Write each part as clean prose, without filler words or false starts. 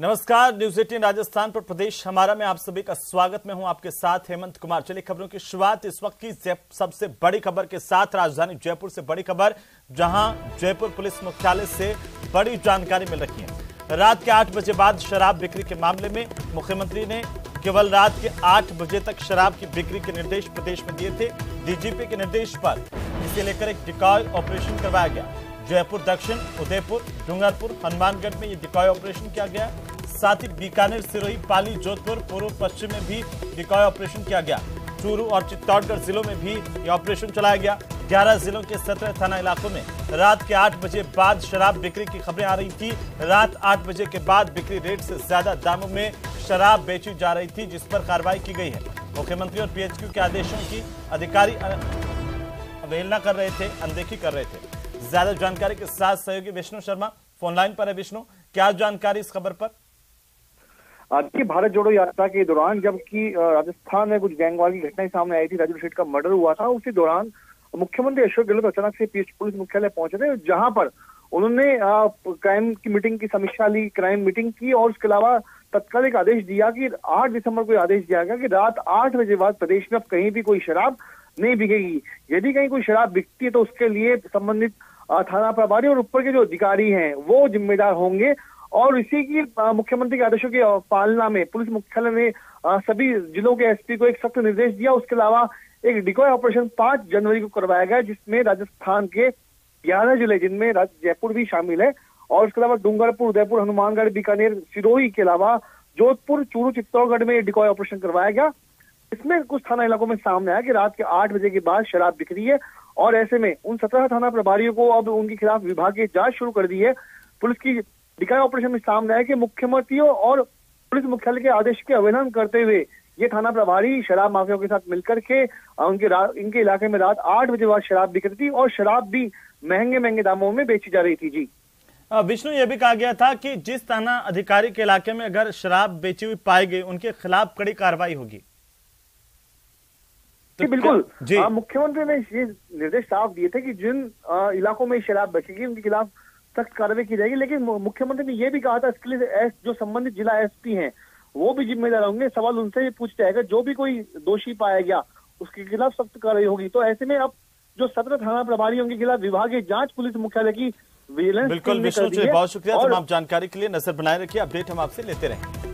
नमस्कार, न्यूज 18 राजस्थान पर प्रदेश हमारा में आप सभी का स्वागत। मैं हूं आपके साथ हेमंत कुमार। चलिए खबरों की शुरुआत इस वक्त की सबसे बड़ी खबर के साथ। राजधानी जयपुर से बड़ी खबर, जहां जयपुर पुलिस मुख्यालय से बड़ी जानकारी मिल रही है। रात के 8 बजे बाद शराब बिक्री के मामले में मुख्यमंत्री ने केवल रात के 8 बजे तक शराब की बिक्री के निर्देश प्रदेश में दिए थे। डीजीपी के निर्देश पर इसे लेकर एक डिकॉय ऑपरेशन करवाया गया। जयपुर दक्षिण, उदयपुर, डूंगरपुर, हनुमानगढ़ में ये डिकॉय ऑपरेशन किया गया। साथ ही बीकानेर, सिरोही, पाली, जोधपुर, पूर्व पश्चिम में भी डिकॉय ऑपरेशन किया गया। चूरू और चित्तौड़गढ़ जिलों में भी ये ऑपरेशन चलाया गया। 11 जिलों के 17 थाना इलाकों में रात के 8 बजे बाद शराब बिक्री की खबरें आ रही थी। रात 8 बजे के बाद बिक्री रेट से ज्यादा दामों में शराब बेची जा रही थी, जिस पर कार्रवाई की गई है। मुख्यमंत्री और पीएचक्यू के आदेशों की अधिकारी अवहेलना कर रहे थे, अनदेखी कर रहे थे। ज्यादा जानकारी के साथ सहयोगी विष्णु शर्मा फोन लाइन पर है। विष्णु, क्या जानकारी इस खबर पर? आज की भारत जोड़ो यात्रा के दौरान जबकि राजस्थान में कुछ गैंगवार की घटनाएं सामने आई थी, राजू शेठ का मर्डर हुआ था, उसी दौरान मुख्यमंत्री अशोक गहलोत अचानक से पुलिस मुख्यालय पहुंचे थे, जहां पर उन्होंने क्राइम की मीटिंग की समीक्षा ली, क्राइम मीटिंग की और उसके अलावा तत्काल एक आदेश दिया कि 8 दिसंबर को आदेश दिया गया कि रात 8 बजे बाद प्रदेश में अब कहीं भी कोई शराब नहीं बिकेगी। यदि कहीं कोई शराब बिकती है तो उसके लिए संबंधित थाना प्रभारी और ऊपर के जो अधिकारी हैं वो जिम्मेदार होंगे। और इसी की मुख्यमंत्री के आदेशों की पालना में पुलिस मुख्यालय ने सभी जिलों के एसपी को एक सख्त निर्देश दिया। उसके अलावा एक डिकॉय ऑपरेशन 5 जनवरी को करवाया गया, जिसमें राजस्थान के 11 जिले, जिनमें जयपुर भी शामिल है, और उसके अलावा डूंगरपुर, उदयपुर, हनुमानगढ़, बीकानेर, सिरोही के अलावा जोधपुर, चूरू, चित्तौड़गढ़ में डिकॉय ऑपरेशन करवाया गया। इसमें कुछ थाना इलाकों में सामने आया कि रात के 8 बजे के बाद शराब बिक रही है, और ऐसे में उन 17 थाना प्रभारियों को अब उनके खिलाफ विभागीय जांच शुरू कर दी है। पुलिस की डिकॉय ऑपरेशन में सामने आया कि मुख्यमंत्रियों और पुलिस मुख्यालय के आदेश के अवहेलना करते हुए ये थाना प्रभारी शराब माफियाओं के साथ मिलकर के इनके इलाके में रात 8 बजे बाद शराब बिक रही थी, और शराब भी महंगे दामों में बेची जा रही थी। जी विष्णु, ये भी कहा गया था कि जिस थाना अधिकारी के इलाके में अगर शराब बेची हुई पाई गई, उनके खिलाफ कड़ी कार्रवाई होगी। तो बिल्कुल जी, मुख्यमंत्री ने ये निर्देश साफ दिए थे कि जिन इलाकों में शराब बचेगी उनके खिलाफ सख्त कार्रवाई की जाएगी। लेकिन मुख्यमंत्री ने यह भी कहा था इसके लिए जो संबंधित जिला एसपी हैं वो भी जिम्मेदार होंगे। सवाल उनसे ही पूछता है, जो भी कोई दोषी पाया गया उसके खिलाफ सख्त कार्रवाई होगी। तो ऐसे में अब जो 17 थाना प्रभारी उनके खिलाफ विभागीय जांच पुलिस मुख्यालय की विजिलेंस। बिल्कुल विष्णु जी, बहुत शुक्रिया तमाम जानकारी के लिए। नजर बनाए रखिए, अपडेट हम आपसे लेते रहेंगे।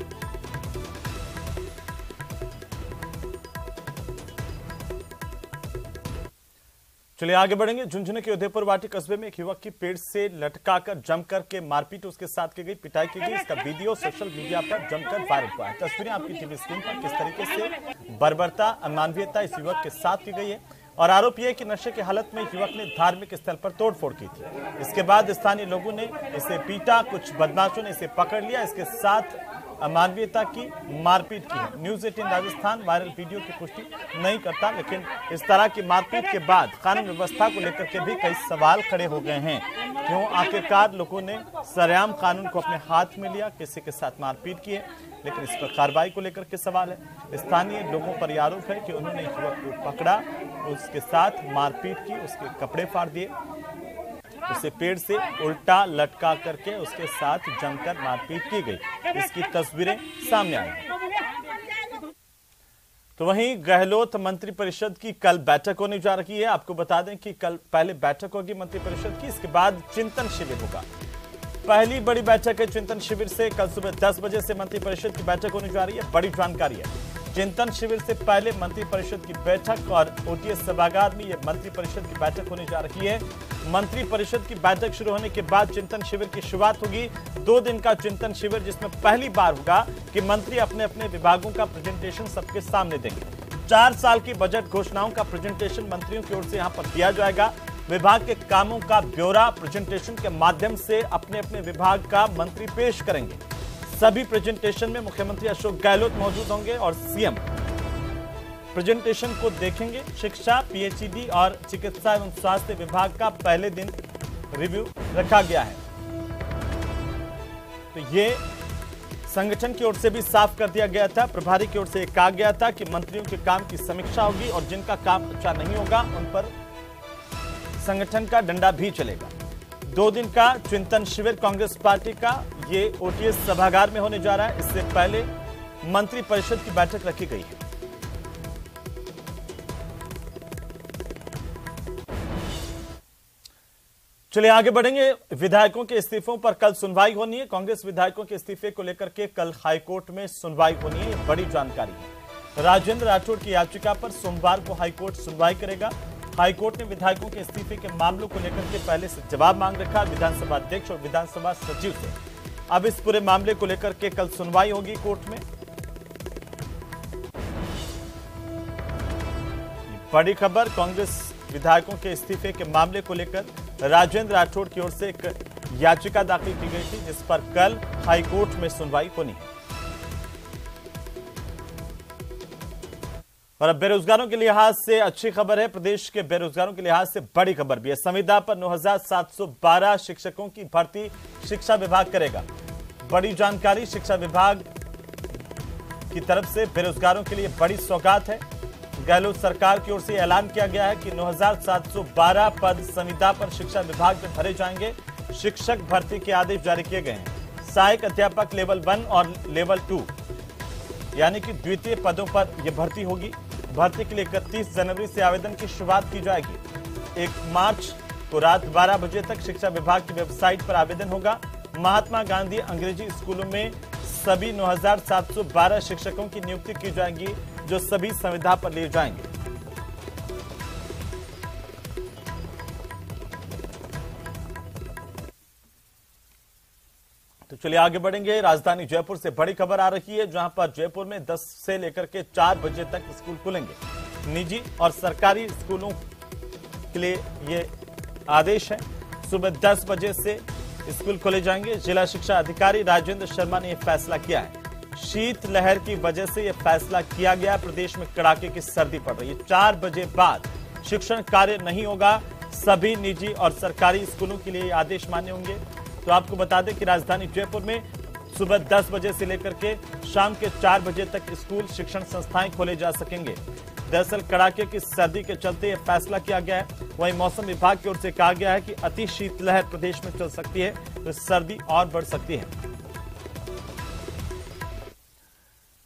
चलिए आगे बढ़ेंगे। झुंझुनू के उदयपुर वाटी कस्बे में एक युवक की पेड़ से लटकाकर जमकर के मारपीट, उसके साथ की गई पिटाई की गई। इसका वीडियो सोशल मीडिया पर जमकर वायरल हुआ है। तस्वीरें आपकी टीवी स्क्रीन पर किस तरीके से बर्बरता, अमानवीयता इस युवक के साथ की गई है। और आरोप यह कि नशे की हालत में युवक ने धार्मिक स्थल पर तोड़फोड़ की थी। इसके बाद स्थानीय लोगों ने इसे पीटा, कुछ बदमाशों ने इसे पकड़ लिया, इसके साथ अमानवीयता की मारपीट की है। न्यूज 18 राजस्थान वायरल वीडियो की पुष्टि नहीं करता, लेकिन इस तरह की मारपीट के बाद कानून व्यवस्था को लेकर के भी कई सवाल खड़े हो गए हैं। क्यों आखिरकार लोगों ने सरेआम कानून को अपने हाथ में लिया, किसी के साथ मारपीट की है, लेकिन इस पर कार्रवाई को लेकर के सवाल है। स्थानीय लोगों पर यह आरोप है कि उन्होंने युवक को पकड़ा, उसके साथ मारपीट की, उसके कपड़े फाड़ दिए, उसे पेड़ से उल्टा लटका करके उसके साथ जमकर मारपीट की गई। इसकी तस्वीरें सामने आई। तो वहीं गहलोत मंत्री परिषद की कल बैठक होने जा रही है। आपको बता दें कि कल पहले बैठक होगी मंत्री परिषद की, इसके बाद चिंतन शिविर होगा। पहली बड़ी बैठक है चिंतन शिविर से। कल सुबह 10 बजे से मंत्री परिषद की बैठक होने जा रही है। बड़ी जानकारी है, चिंतन शिविर से पहले मंत्री परिषद की बैठक और ओटीएस सभागार में यह मंत्री परिषद की बैठक होने जा रही है। मंत्री परिषद की बैठक शुरू होने के बाद चिंतन शिविर की शुरुआत होगी। 2 दिन का चिंतन शिविर, जिसमें पहली बार होगा कि मंत्री अपने अपने विभागों का प्रेजेंटेशन सबके सामने देंगे। 4 साल की बजट घोषणाओं का प्रेजेंटेशन मंत्रियों की ओर से यहां पर दिया जाएगा। विभाग के कामों का ब्यौरा प्रेजेंटेशन के माध्यम से अपने अपने विभाग का मंत्री पेश करेंगे। सभी प्रेजेंटेशन में मुख्यमंत्री अशोक गहलोत मौजूद होंगे और सीएम प्रेजेंटेशन को देखेंगे। शिक्षा, पीएचईडी और चिकित्सा एवं स्वास्थ्य विभाग का पहले दिन रिव्यू रखा गया है। तो ये संगठन की ओर से भी साफ कर दिया गया था, प्रभारी की ओर से कहा गया था कि मंत्रियों के काम की समीक्षा होगी और जिनका काम अच्छा नहीं होगा उन पर संगठन का डंडा भी चलेगा। 2 दिन का चिंतन शिविर कांग्रेस पार्टी का ये ओटीएस सभागार में होने जा रहा है। इससे पहले मंत्री परिषद की बैठक रखी गई है। चलिए आगे बढ़ेंगे। विधायकों के इस्तीफों पर कल सुनवाई होनी है। कांग्रेस विधायकों के इस्तीफे को लेकर के कल हाईकोर्ट में सुनवाई होनी है। ये बड़ी जानकारी है। राजेंद्र राठौड़ की याचिका पर सोमवार को हाईकोर्ट सुनवाई करेगा। हाईकोर्ट ने विधायकों के इस्तीफे के मामलों को लेकर के पहले से जवाब मांग रखा विधानसभा अध्यक्ष और विधानसभा सचिव से। अब इस पूरे मामले को लेकर के कल सुनवाई होगी कोर्ट में। बड़ी खबर, कांग्रेस विधायकों के इस्तीफे के मामले को लेकर राजेंद्र राठौड़ की ओर से एक याचिका दाखिल की गई थी, जिस पर कल हाईकोर्ट में सुनवाई होनी है। और अब बेरोजगारों के लिहाज से अच्छी खबर है। प्रदेश के बेरोजगारों के लिहाज से बड़ी खबर भी है। संविदा पर 9,712 शिक्षकों की भर्ती शिक्षा विभाग करेगा। बड़ी जानकारी, शिक्षा विभाग की तरफ से बेरोजगारों के लिए बड़ी सौगात है। गहलोत सरकार की ओर से ऐलान किया गया है कि 9,712 पद संविदा पर शिक्षा विभाग में भरे जाएंगे। शिक्षक भर्ती के आदेश जारी किए गए हैं। सहायक अध्यापक लेवल 1 और लेवल 2 यानी कि द्वितीय पदों पर यह भर्ती होगी। भर्ती के लिए 31 जनवरी से आवेदन की शुरुआत की जाएगी। 1 मार्च को रात 12 बजे तक शिक्षा विभाग की वेबसाइट पर आवेदन होगा। महात्मा गांधी अंग्रेजी स्कूलों में सभी 9,712 शिक्षकों की नियुक्ति की जाएगी, जो सभी संविदा पर लिए जाएंगे। तो चलिए आगे बढ़ेंगे। राजधानी जयपुर से बड़ी खबर आ रही है, जहां पर जयपुर में 10 से लेकर के 4 बजे तक स्कूल खुलेंगे। निजी और सरकारी स्कूलों के लिए ये आदेश है। सुबह 10 बजे से स्कूल खोले जाएंगे। जिला शिक्षा अधिकारी राजेंद्र शर्मा ने यह फैसला किया है। शीत लहर की वजह से यह फैसला किया गया। प्रदेश में कड़ाके की सर्दी पड़ रही है। 4 बजे बाद शिक्षण कार्य नहीं होगा। सभी निजी और सरकारी स्कूलों के लिए आदेश मान्य होंगे। तो आपको बता दें कि राजधानी जयपुर में सुबह 10 बजे से लेकर के शाम के 4 बजे तक स्कूल शिक्षण संस्थाएं खोले जा सकेंगे। दरअसल कड़ाके की सर्दी के चलते यह फैसला किया गया है। वहीं मौसम विभाग की ओर से कहा गया है कि अति शीतलहर प्रदेश में चल सकती है, तो सर्दी और बढ़ सकती है।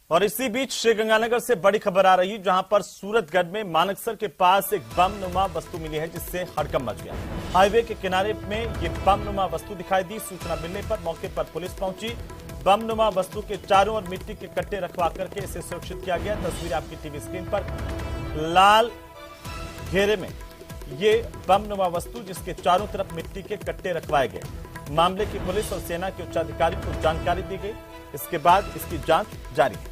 और इसी बीच श्रीगंगानगर से बड़ी खबर आ रही है, जहां पर सूरतगढ़ में मानकसर के पास एक बम नुमा वस्तु मिली है, जिससे हड़कंप मच गया। हाईवे के किनारे में ये बम नुमा वस्तु दिखाई दी। सूचना मिलने पर मौके पर पुलिस पहुंची। बम नुमा वस्तु के चारों ओर मिट्टी के कट्टे रखवा करके इसे सुरक्षित किया गया। तस्वीर आपकी टीवी स्क्रीन पर। लाल घेरे में ये बम नुमा वस्तु, जिसके चारों तरफ मिट्टी के कट्टे रखवाए गए। मामले की पुलिस और सेना के उच्चाधिकारी को जानकारी दी गई। इसके बाद इसकी जांच जारी है।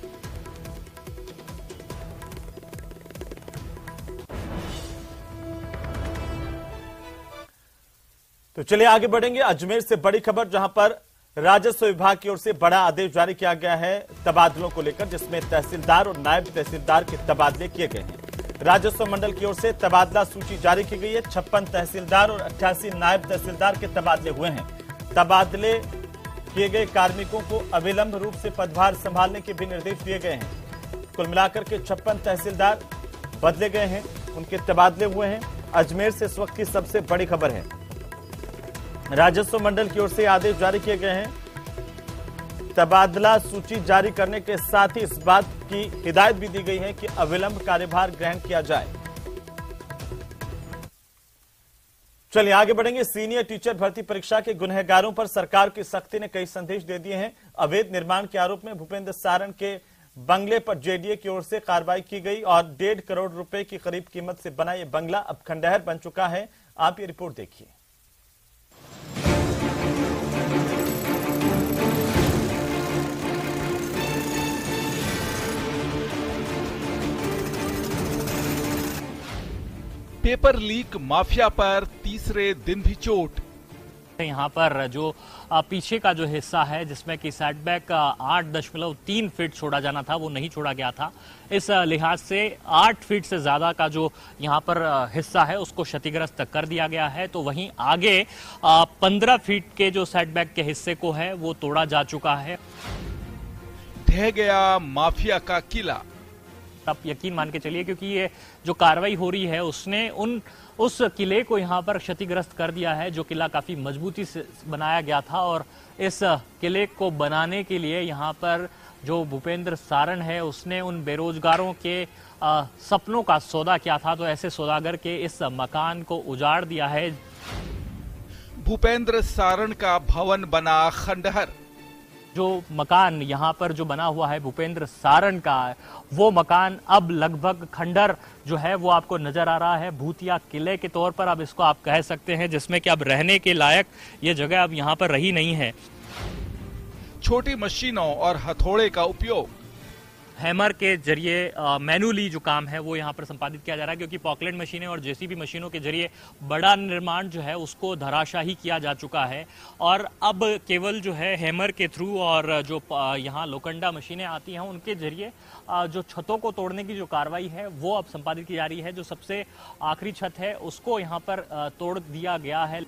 तो चलिए आगे बढ़ेंगे। अजमेर से बड़ी खबर, जहां पर राजस्व विभाग की ओर से बड़ा आदेश जारी किया गया है तबादलों को लेकर, जिसमें तहसीलदार और नायब तहसीलदार के तबादले किए गए हैं। राजस्व मंडल की ओर से तबादला सूची जारी की गई है। 56 तहसीलदार और 88 नायब तहसीलदार के तबादले हुए हैं। तबादले किए गए कार्मिकों को अविलंब रूप से पदभार संभालने के भी निर्देश दिए गए हैं। कुल मिलाकर के 56 तहसीलदार बदले गए हैं, उनके तबादले हुए हैं। अजमेर से इस वक्त की सबसे बड़ी खबर है। राजस्व मंडल की ओर से आदेश जारी किए गए हैं। तबादला सूची जारी करने के साथ ही इस बात की हिदायत भी दी गई है कि अविलंब कार्यभार ग्रहण किया जाए। चलिए आगे बढ़ेंगे। सीनियर टीचर भर्ती परीक्षा के गुनहगारों पर सरकार की सख्ती ने कई संदेश दे दिए हैं। अवैध निर्माण के आरोप में भूपेंद्र सारण के बंगले पर जेडीए की ओर से कार्रवाई की गई और 1.5 करोड़ रुपए की करीब कीमत से बना यह बंगला अब खंडहर बन चुका है। आप ये रिपोर्ट देखिए। पेपर लीक माफिया पर तीसरे दिन भी चोट। यहाँ पर जो पीछे का जो हिस्सा है, जिसमें कि सेटबैक 8.3 फीट छोड़ा जाना था, वो नहीं छोड़ा गया था। इस लिहाज से 8 फीट से ज्यादा का जो यहाँ पर हिस्सा है, उसको क्षतिग्रस्त कर दिया गया है। तो वहीं आगे 15 फीट के जो सेटबैक के हिस्से को है, वो तोड़ा जा चुका है। ढह गया माफिया का किला। आप यकीन मान के चलिए, क्योंकि ये जो कार्रवाई हो रही है उसने उस किले को यहाँ पर क्षतिग्रस्त कर दिया है, जो किला काफी मजबूती से बनाया गया था। और इस किले को बनाने के लिए यहाँ पर जो भूपेंद्र सारण है उसने उन बेरोजगारों के सपनों का सौदा किया था, तो ऐसे सौदागर के इस मकान को उजाड़ दिया है। भूपेंद्र सारण का भवन बना खंडहर। जो मकान यहाँ पर जो बना हुआ है भूपेंद्र सारण का, वो मकान अब लगभग खंडहर जो है वो आपको नजर आ रहा है, भूतिया किले के तौर पर अब इसको आप कह सकते हैं, जिसमें कि अब रहने के लायक ये जगह अब यहाँ पर रही नहीं है। छोटी मशीनों और हथौड़े का उपयोग, हैमर के जरिए मैनुअली जो काम है वो यहाँ पर संपादित किया जा रहा है, क्योंकि पॉकलेट मशीनें और जेसीबी मशीनों के जरिए बड़ा निर्माण जो है उसको धराशाही किया जा चुका है। और अब केवल जो है हैमर के थ्रू और जो यहाँ लोखंडा मशीनें आती हैं उनके जरिए जो छतों को तोड़ने की जो कार्रवाई है वो अब संपादित की जा रही है। जो सबसे आखिरी छत है उसको यहाँ पर तोड़ दिया गया है।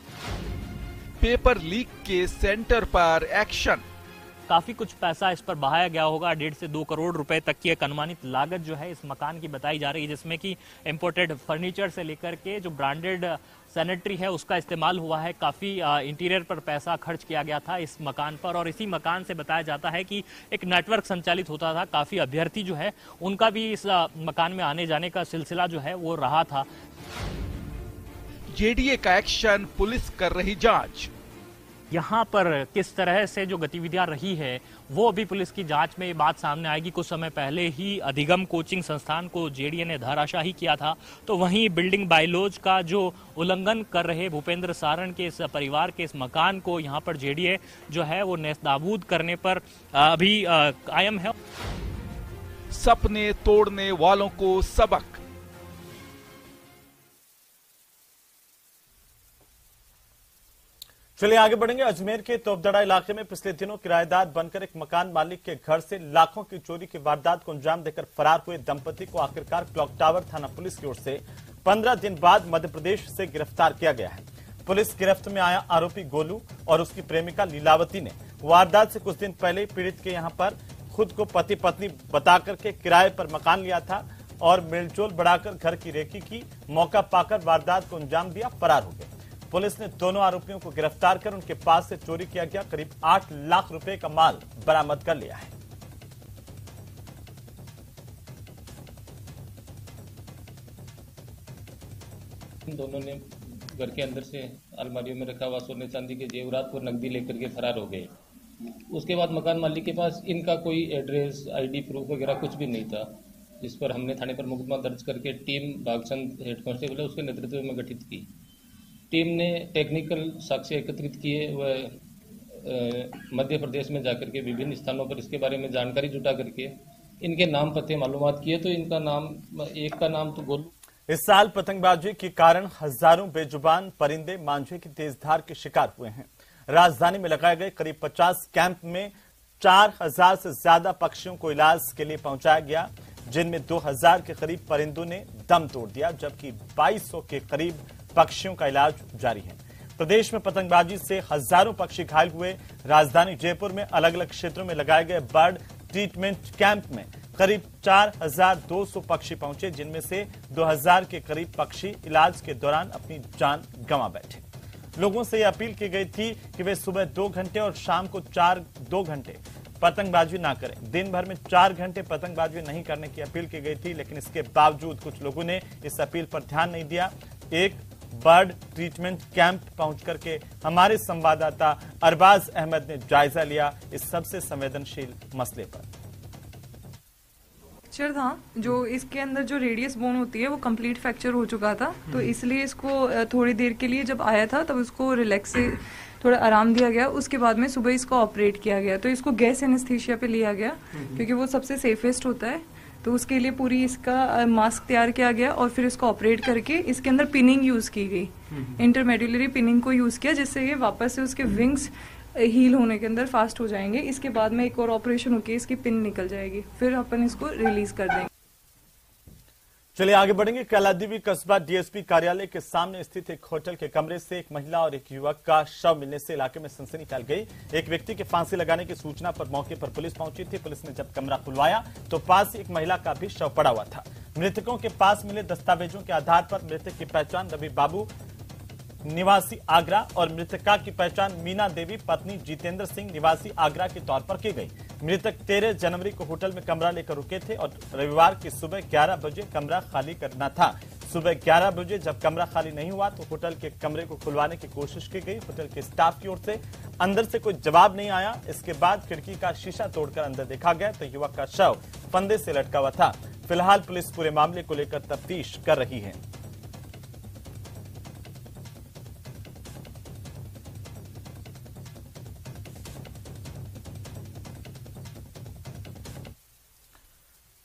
पेपर लीक के सेंटर पर एक्शन। काफी कुछ पैसा इस पर बहाया गया होगा, 1.5 से 2 करोड़ रुपए तक की एक अनुमानित लागत जो है इस मकान की बताई जा रही है, जिसमें कि इंपोर्टेड फर्नीचर से लेकर के जो ब्रांडेड सैनिटरी है उसका इस्तेमाल हुआ है। काफी इंटीरियर पर पैसा खर्च किया गया था इस मकान पर। और इसी मकान से बताया जाता है कि एक नेटवर्क संचालित होता था, काफी अभ्यर्थी जो है उनका भी इस मकान में आने जाने का सिलसिला जो है वो रहा था। जेडीए का एक्शन, पुलिस कर रही जांच। यहाँ पर किस तरह से जो गतिविधियां रही है वो अभी पुलिस की जांच में ये बात सामने आएगी। कुछ समय पहले ही अधिगम कोचिंग संस्थान को जेडीए ने धराशाही किया था, तो वहीं बिल्डिंग बायलॉज का जो उल्लंघन कर रहे भूपेंद्र सारण के इस परिवार के इस मकान को यहाँ पर जेडीए जो है वो नेस्तनाबूद करने पर अभी कायम है। सपने तोड़ने वालों को सबक। चलिए आगे बढ़ेंगे। अजमेर के तोपदड़ा इलाके में पिछले दिनों किराएदार बनकर एक मकान मालिक के घर से लाखों की चोरी की वारदात को अंजाम देकर फरार हुए दंपति को आखिरकार क्लॉक टावर थाना पुलिस की ओर से 15 दिन बाद मध्य प्रदेश से गिरफ्तार किया गया है। पुलिस गिरफ्त में आया आरोपी गोलू और उसकी प्रेमिका लीलावती ने वारदात से कुछ दिन पहले पीड़ित के यहां पर खुद को पति पत्नी बताकर के किराए पर मकान लिया था और मिलजोल बढ़ाकर घर की रेकी की। मौका पाकर वारदात को अंजाम दिया, फरार हो गए। पुलिस ने दोनों आरोपियों को गिरफ्तार कर उनके पास से चोरी किया गया करीब 8 लाख रुपए का माल बरामद कर लिया है। इन दोनों ने घर के अंदर से अलमारियों में रखा हुआ सोने चांदी के जेवरात और नकदी लेकर के फरार हो गए। उसके बाद मकान मालिक के पास इनका कोई एड्रेस, आईडी प्रूफ वगैरह कुछ भी नहीं था, जिस पर हमने थाने पर मुकदमा दर्ज करके टीम भागचंद हेड कांस्टेबल है उसके नेतृत्व में गठित की। टीम ने टेक्निकल साक्ष्य एकत्रित किए व मध्य प्रदेश में जाकर के विभिन्न स्थानों पर इसके बारे में जानकारी जुटा करके इनके नाम पते मालूमात किए। तो इनका नाम, एक का नाम तो गोलू। इस साल पतंगबाजी के कारण हजारों बेजुबान परिंदे मांझे की तेज धार के शिकार हुए हैं। राजधानी में लगाए गए करीब 50 कैंप में 4000 से ज्यादा पक्षियों को इलाज के लिए पहुंचाया गया, जिनमें 2000 के करीब परिंदों ने दम तोड़ दिया, जबकि 2200 के करीब पक्षियों का इलाज जारी है। प्रदेश में पतंगबाजी से हजारों पक्षी घायल हुए। राजधानी जयपुर में अलग अलग क्षेत्रों में लगाए गए बर्ड ट्रीटमेंट कैंप में करीब 4200 पक्षी पहुंचे, जिनमें से 2000 के करीब पक्षी इलाज के दौरान अपनी जान गंवा बैठे। लोगों से यह अपील की गई थी कि वे सुबह 2 घंटे और शाम को 2 घंटे पतंगबाजी ना करें। दिन भर में 4 घंटे पतंगबाजी नहीं करने की अपील की गई थी, लेकिन इसके बावजूद कुछ लोगों ने इस अपील पर ध्यान नहीं दिया। एक बर्ड ट्रीटमेंट कैंप पहुंच करके हमारे संवाददाता अरबाज अहमद ने जायजा लिया इस सबसे संवेदनशील मसले पर। फ्रैक्चर था, जो इसके अंदर जो रेडियस बोन होती है वो कंप्लीट फ्रैक्चर हो चुका था, तो इसलिए इसको थोड़ी देर के लिए जब आया था तब उसको रिलैक्स से थोड़ा आराम दिया गया। उसके बाद में सुबह इसको ऑपरेट किया गया, तो इसको गैस एनेस्थीसिया पे लिया गया क्योंकि वो सबसे सेफेस्ट होता है। तो उसके लिए पूरी इसका मास्क तैयार किया गया और फिर इसको ऑपरेट करके इसके अंदर पिनिंग यूज की गई, इंटरमेड्युलरी पिनिंग को यूज किया, जिससे ये वापस से उसके विंग्स हील होने के अंदर फास्ट हो जाएंगे। इसके बाद में एक और ऑपरेशन होकर इसकी पिन निकल जाएगी, फिर अपन इसको रिलीज कर देंगे। चलिए आगे बढ़ेंगे। कैलादेवी कस्बा डीएसपी कार्यालय के सामने स्थित एक होटल के कमरे से एक महिला और एक युवक का शव मिलने से इलाके में सनसनी फैल गई। एक व्यक्ति के फांसी लगाने की सूचना पर मौके पर पुलिस पहुंची थी। पुलिस ने जब कमरा खुलवाया तो पास ही एक महिला का भी शव पड़ा हुआ था। मृतकों के पास मिले दस्तावेजों के आधार पर मृतक की पहचान रवि बाबू निवासी आगरा और मृतका की पहचान मीना देवी पत्नी जितेंद्र सिंह निवासी आगरा के तौर पर की गई। मृतक 13 जनवरी को होटल में कमरा लेकर रुके थे और रविवार की सुबह 11 बजे कमरा खाली करना था। सुबह 11 बजे जब कमरा खाली नहीं हुआ तो होटल के कमरे को खुलवाने की कोशिश की गई। होटल के स्टाफ की ओर से अंदर से कोई जवाब नहीं आया। इसके बाद खिड़की का शीशा तोड़कर अंदर देखा गया तो युवक का शव फंदे से लटका हुआ था। फिलहाल पुलिस पूरे मामले को लेकर तफ्तीश कर रही है।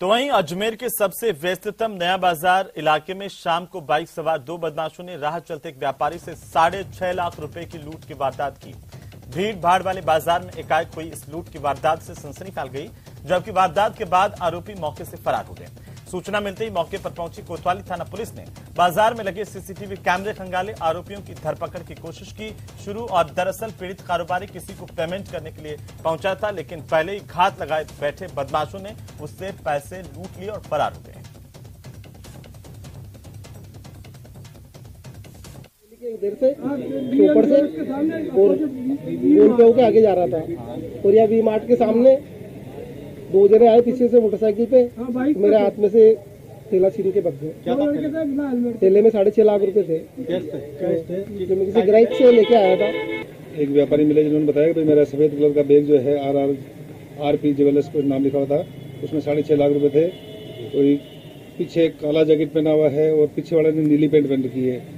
तो वहीं अजमेर के सबसे व्यस्ततम नया बाजार इलाके में शाम को बाइक सवार 2 बदमाशों ने राह चलते एक व्यापारी से 6.5 लाख रुपए की लूट की वारदात की। भीड़ भाड़ वाले बाजार में एकाएक हुई इस लूट की वारदात से सनसनी फैल गई, जबकि वारदात के बाद आरोपी मौके से फरार हो गए। सूचना मिलते ही मौके पर पहुंची कोतवाली थाना पुलिस ने बाजार में लगे सीसीटीवी कैमरे खंगाले, आरोपियों की धरपकड़ की कोशिश की शुरू। और दरअसल पीड़ित कारोबारी किसी को पेमेंट करने के लिए पहुंचा था, लेकिन पहले ही घात लगाए बैठे बदमाशों ने उससे पैसे लूट लिए और फरार हो गए। इधर से ऊपर से और गोल पे होके आगे जा रहा था और यहाँ वी मार्ट के सामने 2 जने आए पीछे से मोटरसाइकिल पे, तो मेरे हाथ में से थैला छीन के भाग गए। थैले में 6.5 लाख रुपए थे जो मैं किसी ग्राहक से लेके आया था। एक व्यापारी मिले जिन्होंने बताया कि भाई मेरा सफेद कलर का बैग जो है RRP ज्वेलर्स पर नाम लिखा हुआ था, उसमें 6.5 लाख रुपए थे। कोई पीछे काला जैकेट पहना हुआ है और पीछे वाले ने नीली पैंट पहन रखी है।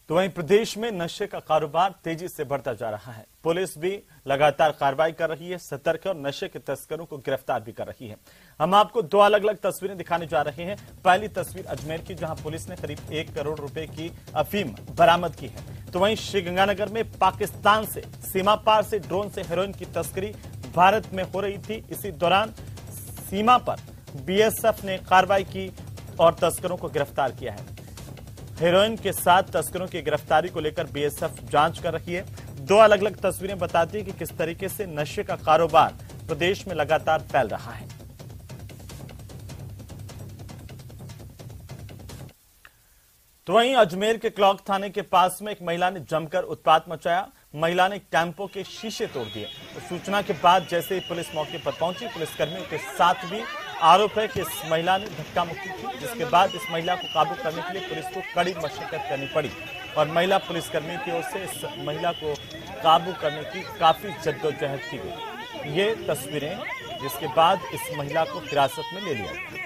तो वहीं प्रदेश में नशे का कारोबार तेजी से बढ़ता जा रहा है। पुलिस भी लगातार कार्रवाई कर रही है, सतर्क है और नशे के तस्करों को गिरफ्तार भी कर रही है। हम आपको 2 अलग अलग तस्वीरें दिखाने जा रहे हैं। पहली तस्वीर अजमेर की, जहां पुलिस ने करीब 1 करोड़ रुपए की अफीम बरामद की है। तो वहीं श्रीगंगानगर में पाकिस्तान से सीमा पार से ड्रोन से हेरोइन की तस्करी भारत में हो रही थी। इसी दौरान सीमा पर BSF ने कार्रवाई की और तस्करों को गिरफ्तार किया है। हेरोइन के साथ तस्करों की गिरफ्तारी को लेकर BSF जांच कर रही है। 2 अलग अलग तस्वीरें बताती है कि किस तरीके से नशे का कारोबार प्रदेश में लगातार फैल रहा है। तो वहीं अजमेर के क्लॉक थाने के पास में एक महिला ने जमकर उत्पात मचाया। महिला ने टेम्पो के शीशे तोड़ दिए। तो सूचना के बाद जैसे ही पुलिस मौके पर पहुंची, पुलिसकर्मियों के साथ भी आरोप है कि इस महिला ने धक्का मुक्की की, जिसके बाद इस महिला को काबू करने के लिए पुलिस को कड़ी मशक्कत करनी पड़ी और महिला पुलिसकर्मियों की ओर से इस महिला को काबू करने की काफी जद्दोजहद की गई। ये तस्वीरें जिसके बाद इस महिला को हिरासत में ले लिया गया।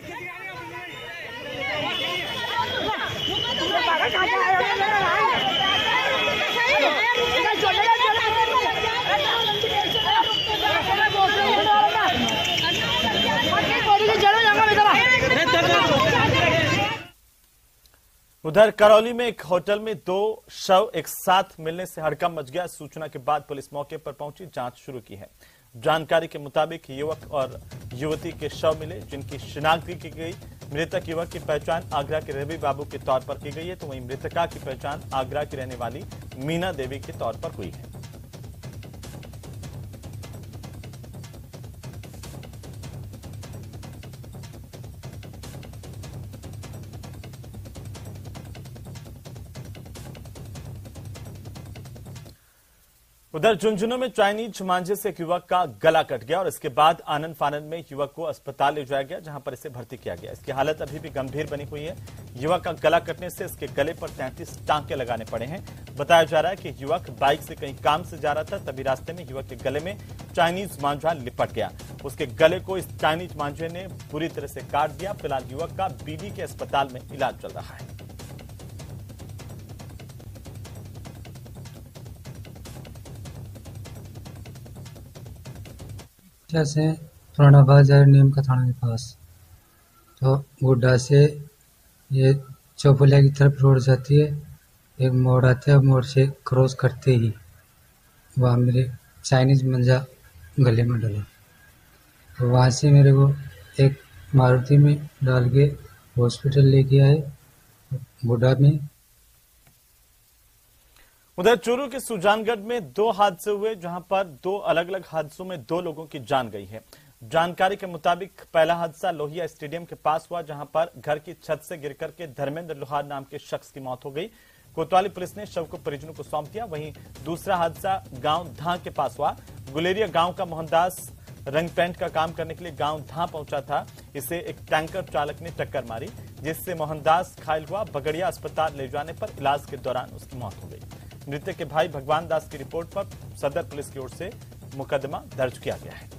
उधर करौली में एक होटल में 2 शव एक साथ मिलने से हड़कंप मच गया। सूचना के बाद पुलिस मौके पर पहुंची, जांच शुरू की है। जानकारी के मुताबिक युवक और युवती के शव मिले, जिनकी शिनाख्त की गई। मृतक युवक की पहचान आगरा के रवि बाबू के तौर पर की गई है, तो वहीं मृतका की पहचान आगरा की रहने वाली मीना देवी के तौर पर हुई है। उधर झुंझुनू में चाइनीज मांझे से एक युवक का गला कट गया और इसके बाद आनंद फानंद में युवक को अस्पताल ले जाया गया, जहां पर इसे भर्ती किया गया। इसकी हालत अभी भी गंभीर बनी हुई है। युवक का गला कटने से इसके गले पर 33 टांके लगाने पड़े हैं। बताया जा रहा है कि युवक बाइक से कहीं काम से जा रहा था, तभी रास्ते में युवक के गले में चाइनीज मांझा लिपट गया। उसके गले को इस चाइनीज मांझे ने पूरी तरह से काट दिया। फिलहाल युवक का BD के अस्पताल में इलाज चल रहा है। जैसे पुराना बाजार नीम का थाना के पास, तो गुड्डा से ये चौपुलिया की तरफ रोड जाती है, एक मोड़ आता है, मोड़ से क्रॉस करते ही वहाँ मेरे चाइनीज मंजा गले में डला। तो वहाँ से मेरे को एक मारुति में डाल के हॉस्पिटल लेके आए बुढ़ा में। उधर चूरू के सुजानगढ़ में 2 हादसे हुए, जहां पर 2 अलग अलग हादसों में 2 लोगों की जान गई है। जानकारी के मुताबिक पहला हादसा लोहिया स्टेडियम के पास हुआ, जहां पर घर की छत से गिरकर के धर्मेंद्र लोहार नाम के शख्स की मौत हो गई। कोतवाली पुलिस ने शव को परिजनों को सौंप दिया। वहीं दूसरा हादसा गांव धां के पास हुआ। गुलेरिया गांव का मोहनदास रंग पेंट का काम करने के लिए गांव धां पहुंचा था। इसे एक टैंकर चालक ने टक्कर मारी, जिससे मोहनदास घायल हुआ। बगड़िया अस्पताल ले जाने पर इलाज के दौरान उसकी मौत हो गई। मृतक के भाई भगवान दास की रिपोर्ट पर सदर पुलिस की ओर से मुकदमा दर्ज किया गया है।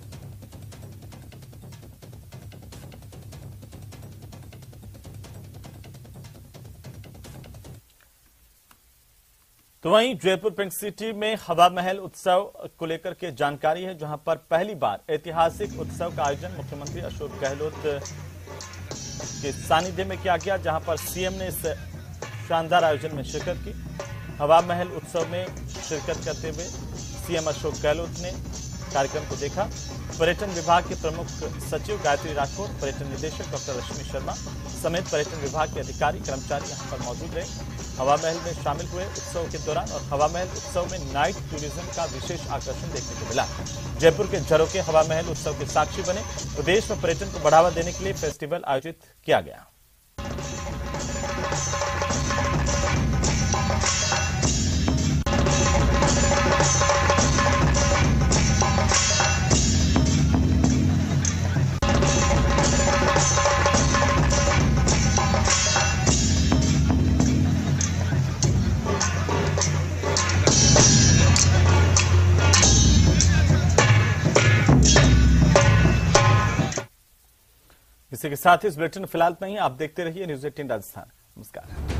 तो वहीं जयपुर पिंक सिटी में हवा महल उत्सव को लेकर के जानकारी है, जहां पर पहली बार ऐतिहासिक उत्सव का आयोजन मुख्यमंत्री अशोक गहलोत के सानिध्य में किया गया, जहां पर सीएम ने इस शानदार आयोजन में शिरकत की। हवा महल उत्सव में शिरकत करते हुए सीएम अशोक गहलोत ने कार्यक्रम को देखा। पर्यटन विभाग के प्रमुख सचिव गायत्री राठौर, पर्यटन निदेशक डॉक्टर रश्मि शर्मा समेत पर्यटन विभाग के अधिकारी कर्मचारी यहां पर मौजूद रहे। हवा महल में शामिल हुए उत्सव के दौरान और हवा महल उत्सव में नाइट टूरिज्म का विशेष आकर्षण देखने को मिला। जयपुर के झरोखे हवा महल उत्सव के साक्षी बने। प्रदेश में पर्यटन को बढ़ावा देने के लिए फेस्टिवल आयोजित किया गया। इसी के साथ इस बुलेटिन फिलहाल में ही आप देखते रहिए न्यूज़ 18 राजस्थान। नमस्कार।